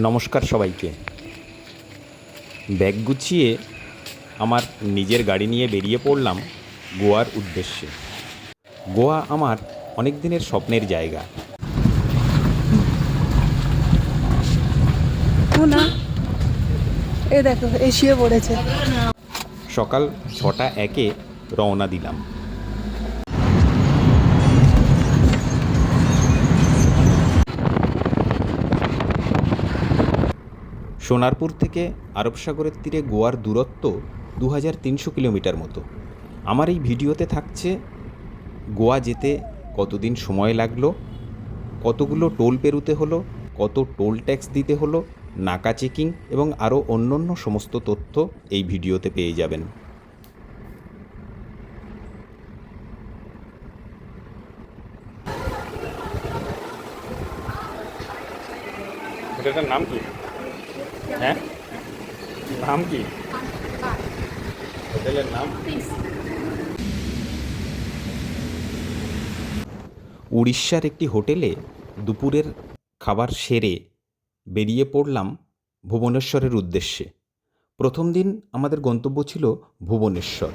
নমস্কার সবাইকে। ব্যাগ গুছিয়ে আমার নিজের গাড়ি নিয়ে বেরিয়ে পড়লাম গোয়ার উদ্দেশ্যে। গোয়া আমার অনেক দিনের স্বপ্নের জায়গা। না, এই দেখো এসিয়ে পড়েছে। সকাল 6:01 রওনা দিলাম। সোনারপুর থেকে আরব সাগরের তীরে গোয়ার দূরত্ব 2300 কিলোমিটার মতো। আমার এই ভিডিওতে থাকছে গোয়া যেতে কতদিন সময় লাগলো, কতগুলো টোল পেরুতে হলো, কত টোল ট্যাক্স দিতে হলো, নাকা চেকিং এবং আরও অন্যান্য সমস্ত তথ্য এই ভিডিওতে পেয়ে যাবেন। হোটেলটার নাম কি? হ্যাঁ, নাম কি হোটেলের নাম? উড়িষ্যার একটি হোটেলে দুপুরের খাবার সেরে বেরিয়ে পড়লাম ভুবনেশ্বরের উদ্দেশ্যে। প্রথম দিন আমাদের গন্তব্য ছিল ভুবনেশ্বর,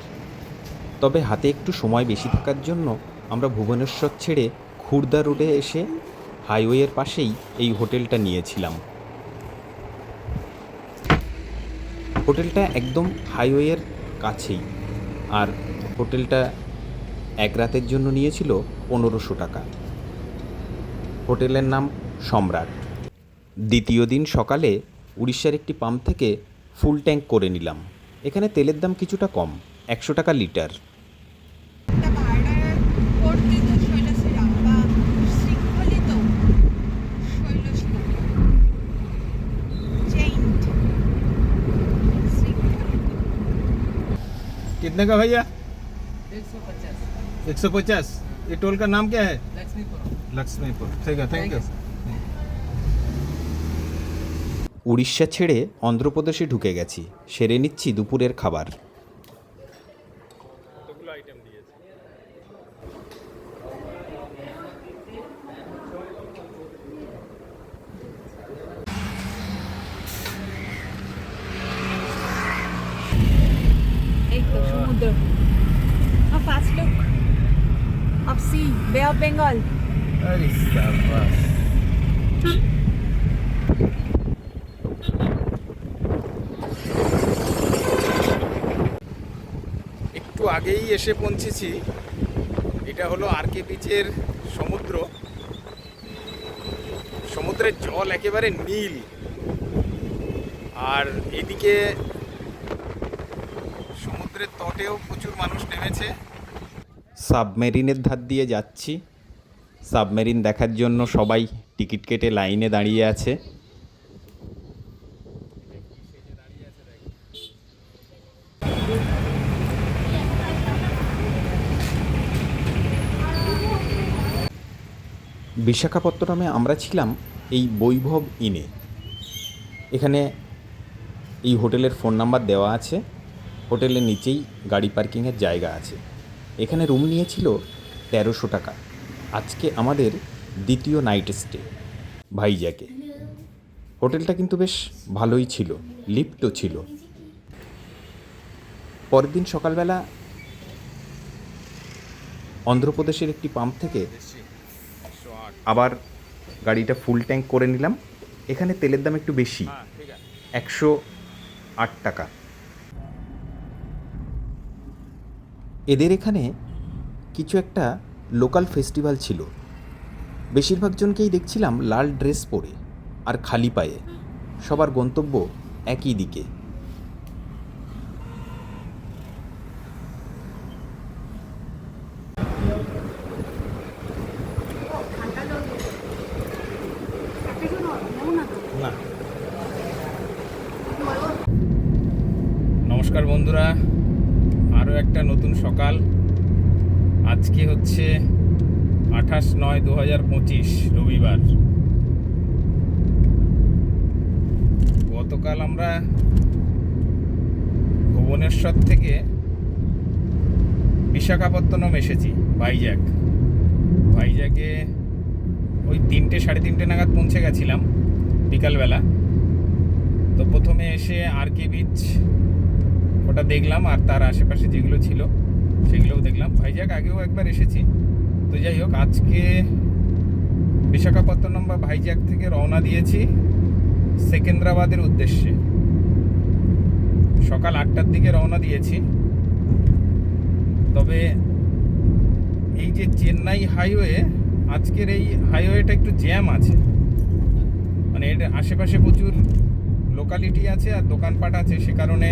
তবে হাতে একটু সময় বেশি থাকার জন্য আমরা ভুবনেশ্বর ছেড়ে খুর্দা রোডে এসে হাইওয়ের পাশেই এই হোটেলটা নিয়েছিলাম। হোটেলটা একদম হাইওয়ের কাছেই, আর হোটেলটা এক রাতের জন্য নিয়েছিল 1500 টাকা। হোটেলের নাম সম্রাট। দ্বিতীয় দিন সকালে উড়িষ্যার একটি পাম্প থেকে ফুল ট্যাঙ্ক করে নিলাম। এখানে তেলের দাম কিছুটা কম, 100 টাকা লিটার। कितने का भैया? 150। ये टोल का नाम क्या है? लक्ष्मीपुर। ठीक है, थैंक यू। উড়িষ্যা ছেড়ে অন্ধ্রপ্রদেশে ঢুকে গেছি। সেরে নিচ্ছি দুপুরের খাবার। এই তো সমুদ্র। ফার্স্ট লুক অফ সি, বে অফ বেঙ্গল। अरे शाबाश। একটু আগেই এসে পৌঁছেছি। এটা হলো আরকে বিচের সমুদ্র। সমুদ্রের জল একেবারে নীল, আর এদিকে সমুদ্রের তটেও প্রচুর মানুষ নেমেছে। সাবমেরিনের ধার দিয়ে যাচ্ছি। সাবমেরিন দেখার জন্য সবাই টিকিট কেটে লাইনে দাঁড়িয়ে আছে। বিশাখাপত্তনমে আমরা ছিলাম এই বৈভব ইনে। এখানে এই হোটেলের ফোন নাম্বার দেওয়া আছে। হোটেলের নিচেই গাড়ি পার্কিংয়ের জায়গা আছে। এখানে রুম নিয়েছিল 1300 টাকা। আজকে আমাদের দ্বিতীয় নাইট স্টে ভাইজ্যাকে। হোটেলটা কিন্তু বেশ ভালোই ছিল, লিফটও ছিল। পরের দিন সকালবেলা অন্ধ্রপ্রদেশের একটি পাম্প থেকে আবার গাড়িটা ফুল ট্যাঙ্ক করে নিলাম। এখানে তেলের দাম একটু বেশি, 108 টাকা। এদের এখানে কিছু একটা লোকাল ফেস্টিভ্যাল ছিল। বেশিরভাগ জনকেই দেখছিলাম লাল ড্রেস পরে আর খালি পায়ে। সবার গন্তব্য একই দিকে। না। নমস্কার বন্ধুরা, আরও একটা নতুন সকাল। আজকে হচ্ছে 28/9/2025 রবিবার। গতকাল আমরা ভুবনেশ্বর থেকে বিশাখাপত্তনম এসেছি ভাইজ্যাকে ওই 3টে 3:30 নাগাদ পৌঁছে গেছিলাম বিকালবেলা। তো প্রথমে এসে আরকে বিচ ওটা দেখলাম, আর তার আশেপাশে যেগুলো ছিল সেগুলোও দেখলাম। ভাইজ্যাক আগেও একবার এসেছি। তো যাই হোক, আজকে বিশাখাপত্তনম বা ভাইজ্যাক থেকে রওনা দিয়েছি সেকেন্দ্রাবাদের উদ্দেশ্যে। সকাল 8টার দিকে রওনা দিয়েছি। তবে এই যে চেন্নাই হাইওয়ে, আজকের এই হাইওয়েটা একটু জ্যাম আছে, মানে এর আশেপাশে প্রচুর লোকালিটি আছে আর দোকানপাট আছে। সে কারণে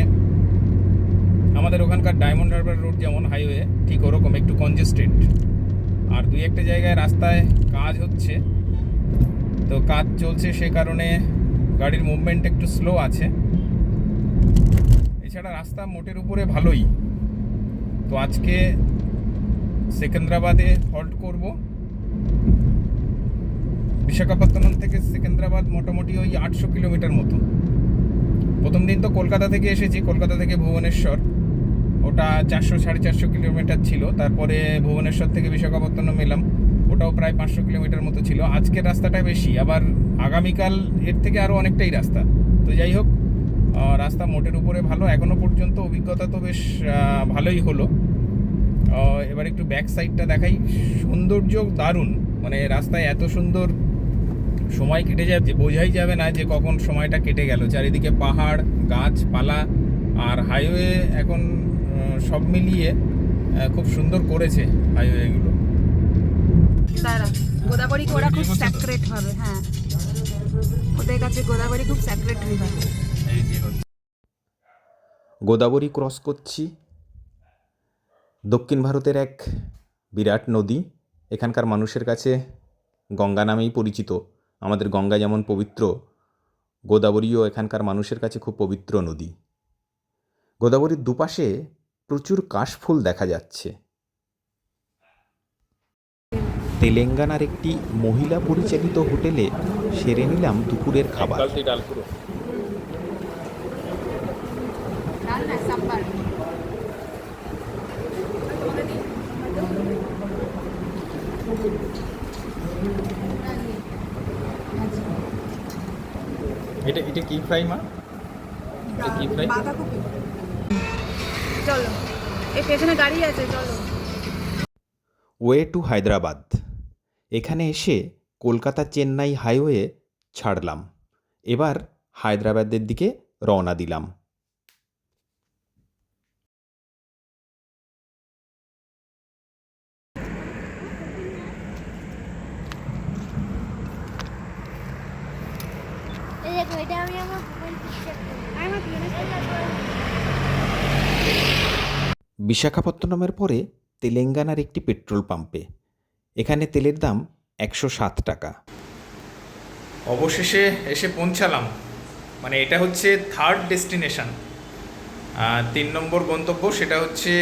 আমাদের ওখানকার ডায়মন্ড হারবার রোড যেমন হাইওয়ে, ঠিক ওরকম একটু কনজেস্টেড। আর দুই একটা জায়গায় রাস্তায় কাজ হচ্ছে, তো কাজ চলছে, সে কারণে গাড়ির মুভমেন্ট একটু স্লো আছে। এছাড়া রাস্তা মোটের উপরে ভালোই। তো আজকে সেকেন্দ্রাবাদে হল্ট করব। বিশাখাপত্তনম থেকে সেকেন্দ্রাবাদ মোটামুটি ওই 800 কিলোমিটার মতো। প্রথম দিন তো কলকাতা থেকে এসেছি, কলকাতা থেকে ভুবনেশ্বর, ওটা 400-450 কিলোমিটার ছিল। তারপরে ভুবনেশ্বর থেকে বিশাখাপত্তনম এলাম, ওটাও প্রায় 500 কিলোমিটার মতো ছিল। আজকের রাস্তাটা বেশি, আবার আগামীকাল এর থেকে আরও অনেকটাই রাস্তা। তো যাই হোক, রাস্তা মোটের উপরে ভালো। এখনও পর্যন্ত অভিজ্ঞতা তো বেশ ভালোই হলো। এবার একটু ব্যাক সাইডটা দেখাই। সৌন্দর্য দারুণ, মানে রাস্তায় এত সুন্দর সময় কেটে যায় যে বোঝাই যাবে না যে কখন সময়টা কেটে গেল। চারিদিকে পাহাড়, গাছপালা আর হাইওয়ে এখন সব মিলিয়ে খুব সুন্দর করেছে হাইওয়েগুলো। দাঁড়া, গোদাবরী ওরা খুব স্যাক্রেট ভাবে, হ্যাঁ, ওদের কাছে গোদাবরী খুব স্যাক্রেট রিভার। গোদাবরী ক্রস করছি। দক্ষিণ ভারতের এক বিরাট নদী, এখানকার মানুষের কাছে গঙ্গা নামেই পরিচিত। আমাদের গঙ্গা যেমন পবিত্র, গোদাবরীও এখানকার মানুষের কাছে খুব পবিত্র নদী। গোদাবরীর দুপাশে প্রচুর কাশফুল দেখা যাচ্ছে। তেলেঙ্গানার একটি মহিলা পরিচালিত হোটেলে সেরে নিলাম দুপুরের খাবার। এটা কি ফ্রাই মা? এটা কি ফ্রাই? বাঁধাকপি। চলো, এই পেছনে গাড়ি আছে, চলো। Way to Hyderabad. এখানে এসে কলকাতা চেন্নাই হাইওয়ে ছাড়লাম। এবার হায়দ্রাবাদের দিকে রওনা দিলাম। বিশাখাপত্তনমের পরে তেলেঙ্গানার একটি পেট্রোল পাম্পে। এখানে তেলের দাম 107 টাকা। অবশেষে এসে পৌঁছালাম। মানে এটা হচ্ছে থার্ড ডেস্টিনেশন, 3 নম্বর গন্তব্য। সেটা হচ্ছে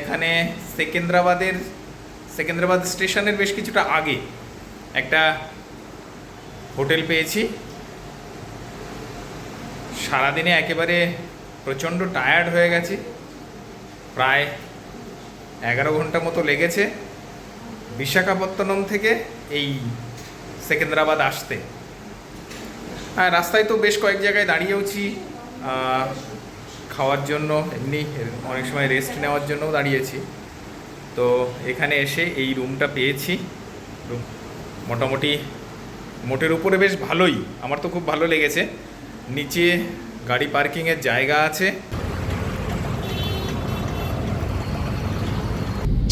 এখানে সেকেন্দ্রাবাদ স্টেশনের বেশ কিছুটা আগে একটা হোটেল পেয়েছি। সারাদিনে একেবারে প্রচণ্ড টায়ার্ড হয়ে গেছি, প্রায় 11 ঘন্টা মতো লেগেছে বিশাখাপত্তনম থেকে এই সেকেন্দ্রাবাদ আসতে। হ্যাঁ, রাস্তায় তো বেশ কয়েক জায়গায় দাঁড়িয়েওছি খাওয়ার জন্য, এমনি অনেক সময় রেস্ট নেওয়ার জন্যও দাঁড়িয়েছি। তো এখানে এসে এই রুমটা পেয়েছি। মোটামুটি মোটের উপরে বেশ ভালোই, আমার তো খুব ভালো লেগেছে। নিচে গাড়ি পার্কিংয়ের জায়গা আছে।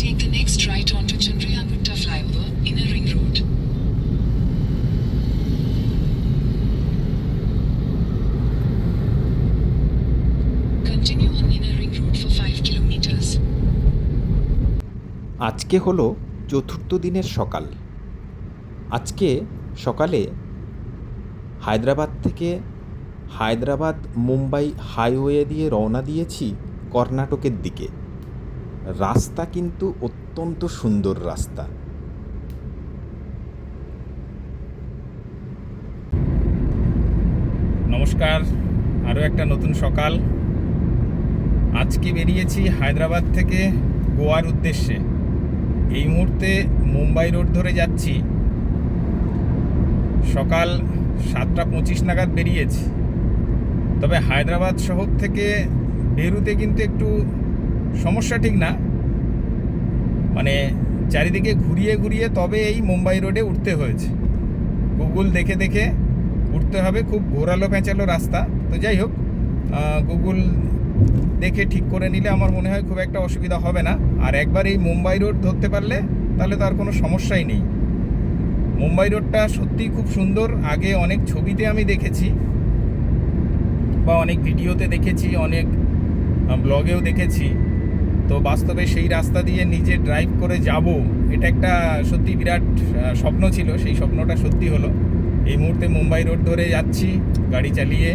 Take the next right onto Chandriya Gutta flyover, Inner Ring Road. Continue on Inner Ring Road for 5 kilometers. আজকে হলো চতুর্থ দিনের সকাল। আজকে সকালে হায়দ্রাবাদ থেকে হায়দ্রাবাদ মুম্বাই হাইওয়ে দিয়ে রওনা দিয়েছি কর্ণাটকের দিকে। রাস্তা কিন্তু অত্যন্ত সুন্দর রাস্তা। নমস্কার, আরও একটা নতুন সকাল। আজকে বেরিয়েছি হায়দ্রাবাদ থেকে গোয়ার উদ্দেশ্যে। এই মুহূর্তে মুম্বাই রোড ধরে যাচ্ছি। সকাল 7টা 25 নাগাদ বেরিয়েছি। তবে হায়দ্রাবাদ শহর থেকে বেরুতে কিন্তু একটু সমস্যা ঠিক না, মানে চারিদিকে ঘুরিয়ে ঘুরিয়ে তবে এই মুম্বাই রোডে উঠতে হয়েছে। গুগল দেখে দেখে উঠতে হবে, খুব ঘোরালো পেঁচালো রাস্তা। তো যাই হোক, গুগল দেখে ঠিক করে নিলে আমার মনে হয় খুব একটা অসুবিধা হবে না। আর একবার এই মুম্বাই রোড ধরতে পারলে তাহলে তো আর কোনো সমস্যাই নেই। মুম্বাই রোডটা সত্যিই খুব সুন্দর। আগে অনেক ছবিতে আমি দেখেছি বা অনেক ভিডিওতে দেখেছি, অনেক ব্লগেও দেখেছি। তো বাস্তবে সেই রাস্তা দিয়ে নিজে ড্রাইভ করে যাব, এটা একটা সত্যি বিরাট স্বপ্ন ছিল। সেই স্বপ্নটা সত্যি হলো। এই মুহূর্তে মুম্বাই রোড ধরে যাচ্ছি, গাড়ি চালিয়ে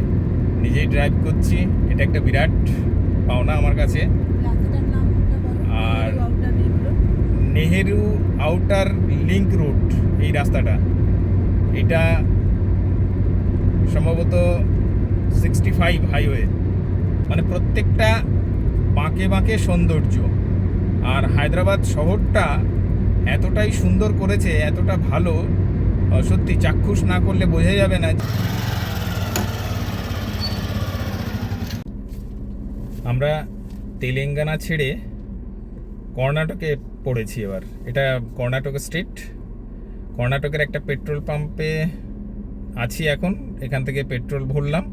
নিজেই ড্রাইভ করছি। এটা একটা বিরাট পাওনা আমার কাছে। আর নেহেরু আউটার লিঙ্ক রোড, এই রাস্তাটা, এটা সম্ভবত 65 হাইওয়ে, মানে প্রত্যেকটা বাঁকে বাঁকে সৌন্দর্য। আর হায়দ্রাবাদ শহরটা এতটাই সুন্দর করেছে, এতটা ভালো, সত্যি চাক্ষুষ না করলে বোঝা যাবে না। আমরা তেলেঙ্গানা ছেড়ে কর্ণাটকে পড়েছি এবার। এটা কর্ণাটক স্টেট, কর্ণাটকের একটা পেট্রোল পাম্পে আছি এখন। এখান থেকে পেট্রোল ভরলাম।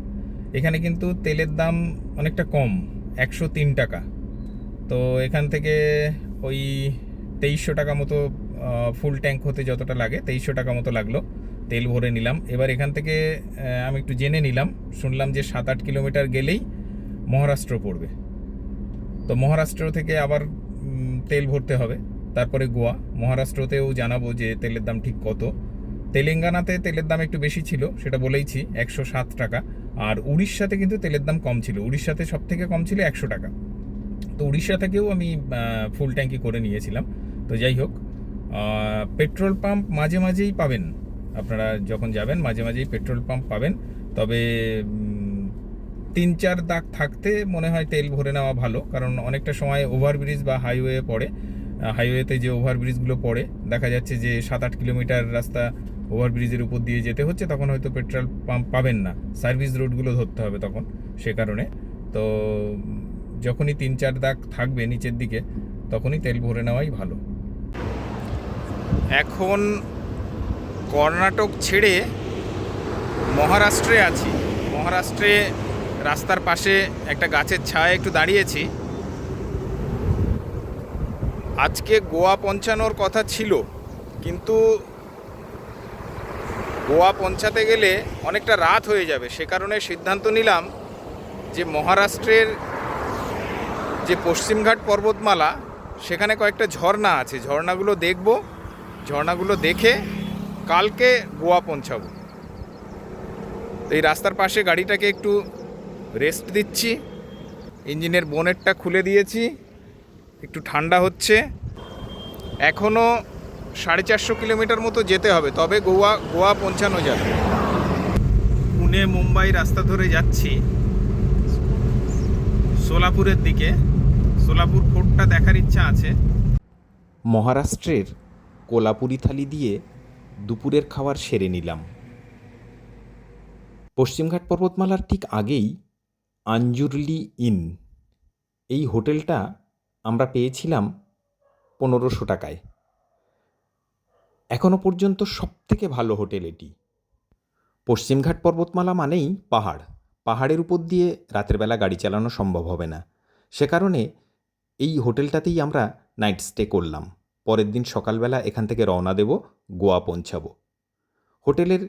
এখানে কিন্তু তেলের দাম অনেকটা কম, 103 টাকা। তো এখান থেকে ওই 2300 টাকা মতো ফুল ট্যাঙ্ক হতে যতটা লাগে, 2300 টাকা মতো লাগলো। তেল ভরে নিলাম। এবার এখান থেকে আমি একটু জেনে নিলাম, শুনলাম যে 7-8 কিলোমিটার গেলেই মহারাষ্ট্র পড়বে। তো মহারাষ্ট্র থেকে আবার তেল ভরতে হবে, তারপরে গোয়া। মহারাষ্ট্রতেও জানাবো যে তেলের দাম ঠিক কত। তেলেঙ্গানাতে তেলের দাম একটু বেশি ছিল, সেটা বলেইছি, 107 টাকা। আর উড়িষ্যাতে কিন্তু তেলের দাম কম ছিল। উড়িষ্যাতে সব থেকে কম ছিল 100 টাকা। তো উড়িষ্যা থেকেও আমি ফুল ট্যাঙ্কি করে নিয়েছিলাম। তো যাই হোক, পেট্রোল পাম্প মাঝে মাঝেই পাবেন। আপনারা যখন যাবেন মাঝে মাঝেই পেট্রোল পাম্প পাবেন। তবে 3-4 দাগ থাকতে মনে হয় তেল ভরে নেওয়া ভালো, কারণ অনেকটা সময় ওভারব্রিজ বা হাইওয়ে পড়ে। হাইওয়েতে যে ওভারব্রিজগুলো পড়ে, দেখা যাচ্ছে যে 7-8 কিলোমিটার রাস্তা ওভারব্রিজের উপর দিয়ে যেতে হচ্ছে, তখন হয়তো পেট্রোল পাম্প পাবেন না, সার্ভিস রোডগুলো ধরতে হবে তখন, সে কারণে। তো যখনই 3-4 দাগ থাকবে নিচের দিকে, তখনই তেল ভরে নেওয়াই ভালো। এখন কর্ণাটক ছেড়ে মহারাষ্ট্রে আছি। মহারাষ্ট্রে রাস্তার পাশে একটা গাছের ছায়ায় একটু দাঁড়িয়েছি। আজকে গোয়া পৌঁছানোর কথা ছিল, কিন্তু গোয়া পৌঁছাতে গেলে অনেকটা রাত হয়ে যাবে। সে কারণে সিদ্ধান্ত নিলাম যে মহারাষ্ট্রের যে পশ্চিমঘাট পর্বতমালা, সেখানে কয়েকটা ঝর্ণা আছে, ঝর্ণাগুলো দেখব। ঝর্ণাগুলো দেখে কালকে গোয়া পৌঁছাবো। তো এই রাস্তার পাশে গাড়িটাকে একটু রেস্ট দিচ্ছি, ইঞ্জিনের বোনেটটা খুলে দিয়েছি, একটু ঠান্ডা হচ্ছে। এখনও 450 কিলোমিটার মতো যেতে হবে, তবে গোয়া পৌঁছানো যাবে। পুনে মুম্বাই রাস্তা ধরে যাচ্ছি সোলাপুরের দিকে। সোলাপুর ফোর্টটা দেখার ইচ্ছা আছে। মহারাষ্ট্রের কোলাপুরি থালি দিয়ে দুপুরের খাবার সেরে নিলাম। পশ্চিমঘাট পর্বতমালার ঠিক আগেই আঞ্জুরলি ইন, এই হোটেলটা আমরা পেয়েছিলাম 1500 টাকায়। এখনও পর্যন্ত সবথেকে ভালো হোটেল এটি। পশ্চিমঘাট পর্বতমালা মানেই পাহাড়, পাহাড়ের উপর দিয়ে রাতের বেলা গাড়ি চালানো সম্ভব হবে না। সে কারণে এই হোটেলটাতেই আমরা নাইট স্টে করলাম। পরের দিন সকালবেলা এখান থেকে রওনা দেব, গোয়া পৌঁছাবো। হোটেলের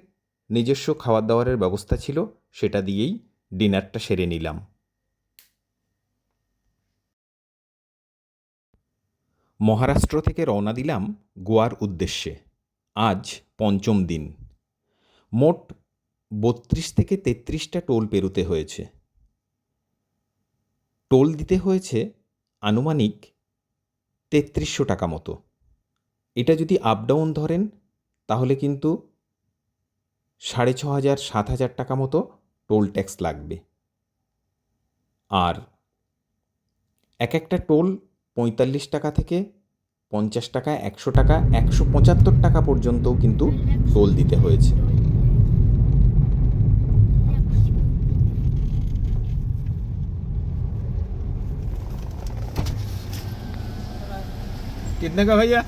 নিজস্ব খাবার দাবারের ব্যবস্থা ছিল, সেটা দিয়েই ডিনারটা সেরে নিলাম। মহারাষ্ট্র থেকে রওনা দিলাম গোয়ার উদ্দেশ্যে। আজ 5ম দিন। মোট 32 থেকে 33টা টোল পেরোতে হয়েছে। টোল দিতে হয়েছে আনুমানিক 3300 টাকা মতো। এটা যদি আপ ডাউন ধরেন তাহলে কিন্তু 6500-7000 টাকা মতো টোল ট্যাক্স লাগবে। আর একটা টোল 45 টাকা থেকে 50 টাকা, 100 টাকা, 175 টাকা পর্যন্তও কিন্তু টোল দিতে হয়েছে। कितने का भैया?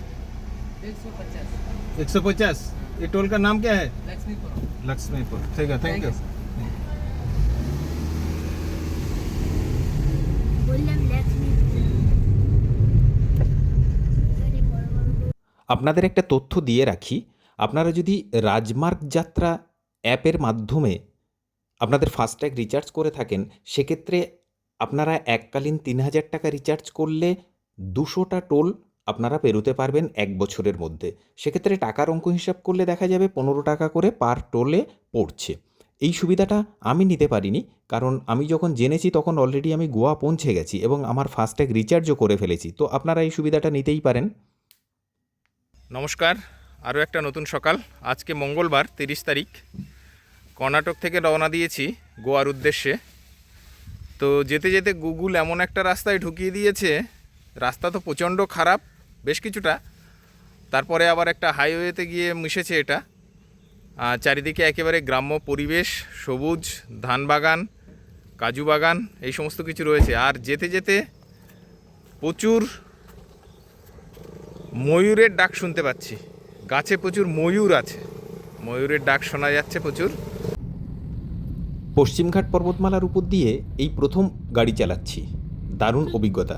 150। ये टोल का नाम क्या है? लक्ष्मीपुर। ठीक है, थैंक यू। আপনাদের একটা তথ্য দিয়ে রাখি, আপনারা যদি রাজমার্গ যাত্রা অ্যাপের মাধ্যমে আপনাদের ফাস্ট্যাগ রিচার্জ করে থাকেন, সেক্ষেত্রে আপনারা এককালীন 3000 টাকা রিচার্জ করলে 200টা টোল আপনারা পেরোতে পারবেন 1 বছরের মধ্যে। সেক্ষেত্রে টাকার অঙ্ক হিসাব করলে দেখা যাবে 15 টাকা করে পার টোলে পড়ছে। এই সুবিধাটা আমি নিতে পারিনি, কারণ আমি যখন জেনেছি তখন অলরেডি আমি গোয়া পৌঁছে গেছি এবং আমার ফাস্ট্যাগ রিচার্জও করে ফেলেছি। তো আপনারা এই সুবিধাটা নিতেই পারেন। নমস্কার, আরও একটা নতুন সকাল। আজকে মঙ্গলবার 30 তারিখ। কর্ণাটক থেকে রওনা দিয়েছি গোয়ার উদ্দেশ্যে। তো যেতে যেতে গুগল এমন একটা রাস্তায় ঢুকিয়ে দিয়েছে, রাস্তা তো প্রচণ্ড খারাপ বেশ কিছুটা, তারপরে আবার একটা হাইওয়েতে গিয়ে মিশেছে এটা। চারিদিকে একেবারে গ্রাম্য পরিবেশ, সবুজ, ধান বাগান, কাজু বাগান, এই সমস্ত কিছু রয়েছে। আর যেতে যেতে প্রচুর ময়ূরের ডাক শুনতে পাচ্ছি। গাছে প্রচুর ময়ূর আছে, ময়ূরের ডাক শোনা যাচ্ছে প্রচুর। পশ্চিমঘাট পর্বতমালার উপর দিয়ে এই প্রথম গাড়ি চালাচ্ছি, দারুণ অভিজ্ঞতা।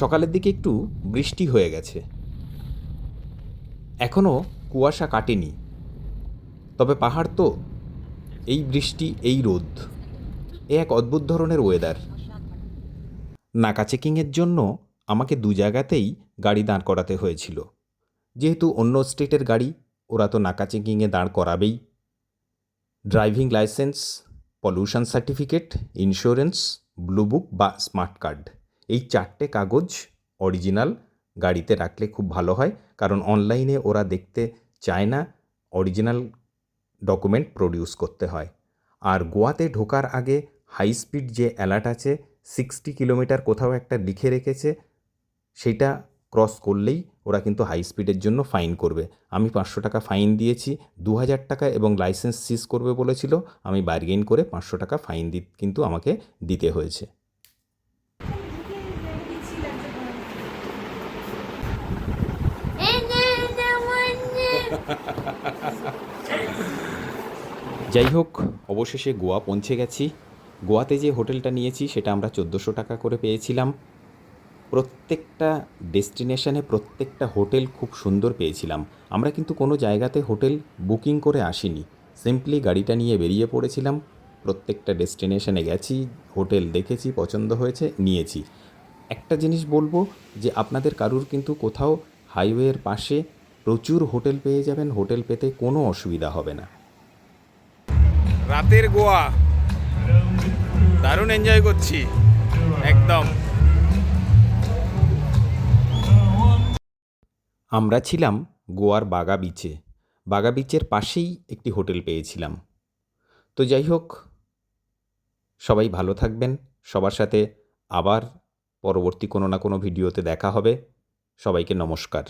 সকালের দিকে একটু বৃষ্টি হয়ে গেছে, এখনও কুয়াশা কাটেনি, তবে পাহাড় তো, এই বৃষ্টি এই রোদ, এ এক অদ্ভুত ধরনের ওয়েদার। নাকা চেকিংয়ের জন্য আমাকে 2 জায়গাতেই গাড়ি দাঁড় করাতে হয়েছিল। যেহেতু অন্য স্টেটের গাড়ি, ওরা তো নাকা চেকিংয়ে দাঁড় করাবেই। Driving license, pollution certificate, insurance, blue book বা স্মার্ট কার্ড, এই 4টে কাগজ অরিজিনাল গাড়িতে রাখলে খুব ভালো হয়, কারণ অনলাইনে ওরা দেখতে চায় না, অরিজিনাল ডকুমেন্ট প্রডিউস করতে হয়। আর গোয়াতে ঢোকার আগে হাই স্পিড যে অ্যালার্ট আছে, 60 কিলোমিটার কোথাও একটা লিখে রেখেছে, সেটা ক্রস করলেই ওরা কিন্তু হাই স্পিডের জন্য ফাইন করবে। আমি 500 টাকা ফাইন দিয়েছি, 2000 টাকা এবং লাইসেন্স সিজ করবে বলেছিল। আমি বার্গেন করে 500 টাকা ফাইন কিন্তু আমাকে দিতে হয়েছে। যাই হোক, অবশেষে গোয়া পৌঁছে গেছি। গোয়াতে যে হোটেলটা নিয়েছি সেটা আমরা 1400 টাকা করে পেয়েছিলাম। প্রত্যেকটা ডেস্টিনেশনে প্রত্যেকটা হোটেল খুব সুন্দর পেয়েছিলাম। আমরা কিন্তু কোনো জায়গাতে হোটেল বুকিং করে আসিনি, সিম্পলি গাড়িটা নিয়ে বেরিয়ে পড়েছিলাম। প্রত্যেকটা ডেস্টিনেশনে গেছি, হোটেল দেখেছি, পছন্দ হয়েছে, নিয়েছি। একটা জিনিস বলবো যে আপনাদের কারুর কিন্তু কোথাও হাইওয়ের পাশে প্রচুর হোটেল পেয়ে যাবেন, হোটেল পেতে কোনো অসুবিধা হবে না। রাতের গোয়া দারুণ এনজয় করছি একদম। আমরা ছিলাম গোয়ার বাগা বিচে, বাগা বিচের পাশেই একটি হোটেল পেয়েছিলাম। তো যাই হোক, সবাই ভালো থাকবেন। সবার সাথে আবার পরবর্তী কোনো না কোনো ভিডিওতে দেখা হবে। সবাইকে নমস্কার।